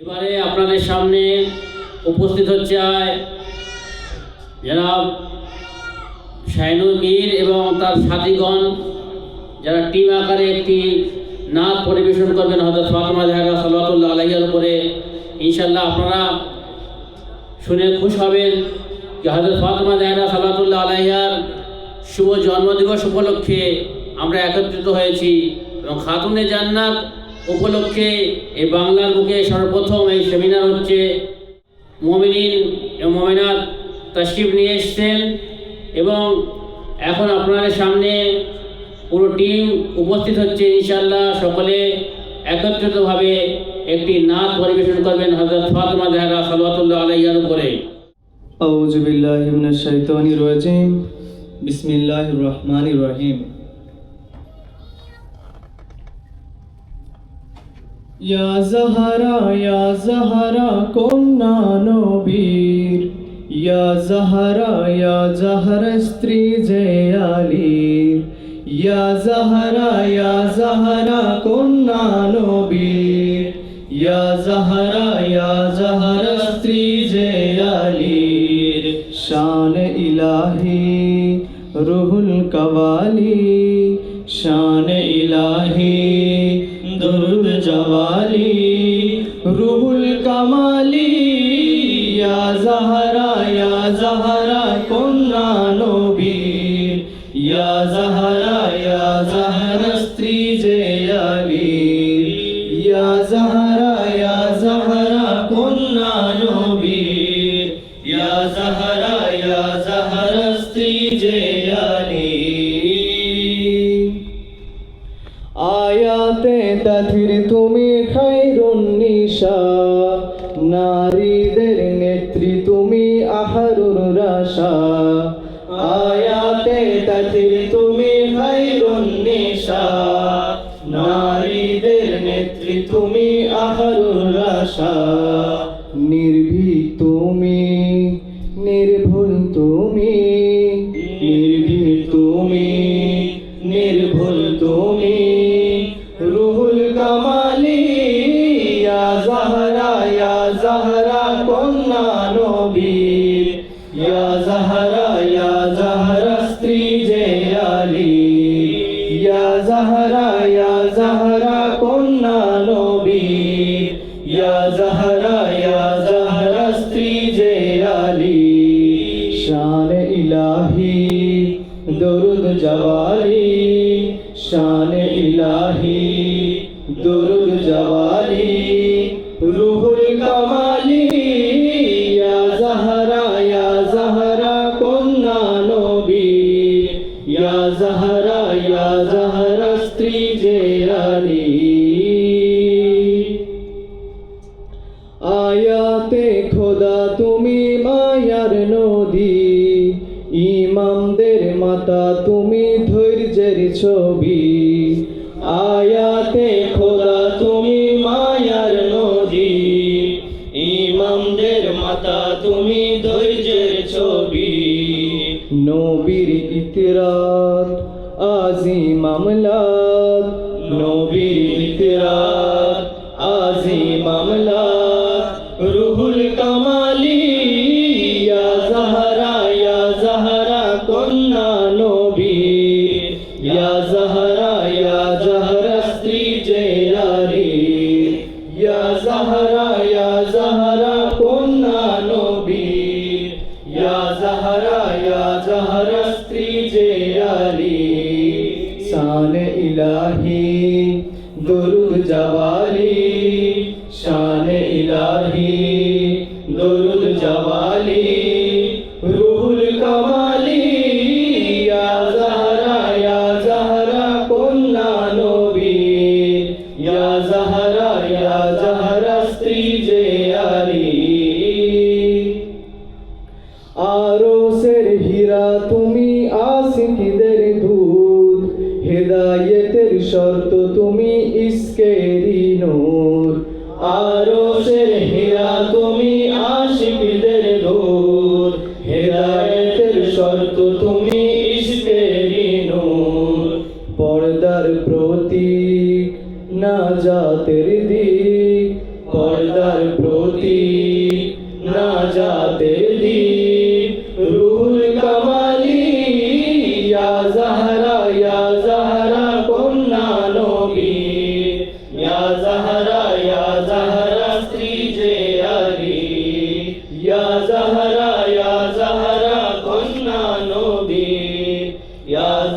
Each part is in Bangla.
এবারে আপনাদের সামনে উপস্থিত হচ্ছে জনাব শাহিনুর মীর এবং তার সাথীগণ, যারা টিম আকারে একটি নাচ পরিবেশন করবেন হযরত ফাতেমা জাহরা সাল্লাল্লাহু আলাইহার উপরে। ইনশাআল্লাহ আপনারা শুনে খুশি হবেন যে হযরত ফাতেমা জাহরা সাল্লাল্লাহু আলাইহার শুভ জন্মদিবস উপলক্ষে আমরা একত্রিত হয়েছি এবং খাতুনে জান্নাত উপলক্ষে এই বাংলার বুকে সর্বপ্রথম এই সেমিনার হচ্ছে। মুমিনিন এবং মুমিনাত তাশরিফ নিয়ে এসেছেন এবং এখন আপনাদের সামনে পুরো টিম উপস্থিত হচ্ছে। ইনশাআল্লাহ সকলে একত্রিতভাবে একটি নাচ পরিবেশন করবেন হযরত ফাতেমা জাহরা সাল্লাল্লাহু আলাইহার উপরে। আউযু বিল্লাহি মিনাশ শাইতানির রাজিম। বিসমিল্লাহির রহমানির রহিম। ইয়া জাহরা কন্যা নবীর, ইয়া জাহরা স্ত্রী যে আলীর, ইয়া জাহরা কন্যা নবীর, ইয়া জাহরা স্ত্রী যে আলীর। শান ইলাহি রুহুল কওয়ালি, শান ইলাহি দুরুদ জওয়ালি, রুহুল কামালি। ইয়া জাহরা কন্যা নবীর, ইয়া জাহরা স্ত্রী যে আলীর, ইয়া জাহরা কন্যা নবীর, ইয়া জাহরা স্ত্রী যে আলীর। আয়াতে তাথির তুমি খায়রুন নিসা, নারীদের নেত্রী তুমি আহরুর রাশা। আয়াতে তাথির তুমি খায়রুন নিসা, নারীদের নেত্রী তুমি আহরুর রাশা। নির্ভীক তুমি, নির্ভুল তুমি, নির্ভীক তুমি, নির্ভুল তুমি, রুহুল কামালি। ইয়া জাহরা কন্যা নবীর, ইয়া জাহরা স্ত্রী যে আলীর, ইয়া জাহরা কন্যা নবীর, ইয়া জাহরা স্ত্রী যে আলীর। শান ইলাহি দুরুদ জওয়ালি, শান ইলাহি দুরুদ জওয়ালি, রুহুল কামালি। ইয়া জাহরা কন্যা নবীর, ইয়া জাহরা স্ত্রী যে আলীর। আয়াতে খোদা তুমি মায়ার নদী, ইমামদের মাতা তুমি ধৈর্যের ছবি। আয়াতে খোদা তুমি মায়ার নদী, ইমামদের মাতা তুমি ধৈর্যের ছবি। নবীর ইতিরাত আজিম আমলাত, নবীর ইতিরাত আজিম আমলাত, রুহুল কামালি। ইয়া জাহরা কন্যা নবীর, ইয়া জাহরা স্ত্রী যে আলীর, ইয়া জাহরা কন্যা নবীর, ইয়া জাহরা স্ত্রী যে আলীর। শান ইলাহি দুরুদ জওয়ালি, শান ইলাহি দুরুদ জওয়ালি, রুহুল কামালি। ইয়া জাহরা কন্যা নবীর, ইয়া জাহরা স্ত্রী যে আলীর। আরশের হীরা তুমি আশিকদের দুধ, হেদায়েতের শর্ত তুমি ইশকেরি নূর। আরশের হীরা তুমি আশিকদের দুধ, হেদায়েতের শর্ত তুমি ইশকেরি নূর। পর্দার প্রতীক নাজাতের দিক, পর্দার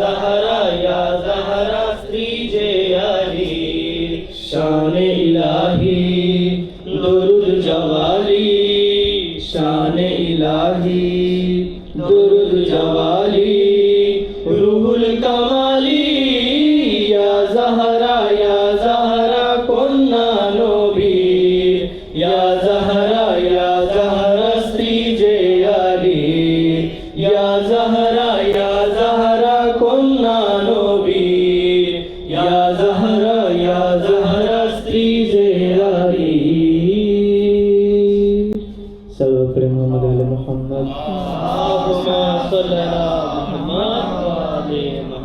জাহরা স্ত্রী যে আলীর শানে ইলাহি দরুদ জওয়ালি শানে ইলাহি দরুদ জওয়ালি রুহুল কামালি ইয়া জাহরা কন্যা নবীর ইয়া জাহরা স্ত্রী যে আলীর ইয়া জাহরা কন্যা নবীর ইয়া জাহরা স্ত্রী যে আলীর সর্বপ্রেম মোহাম্মদ আল্লাহুম্মা সাল্লি আলা মুহাম্মদ ওয়া আলি মুহাম্মদ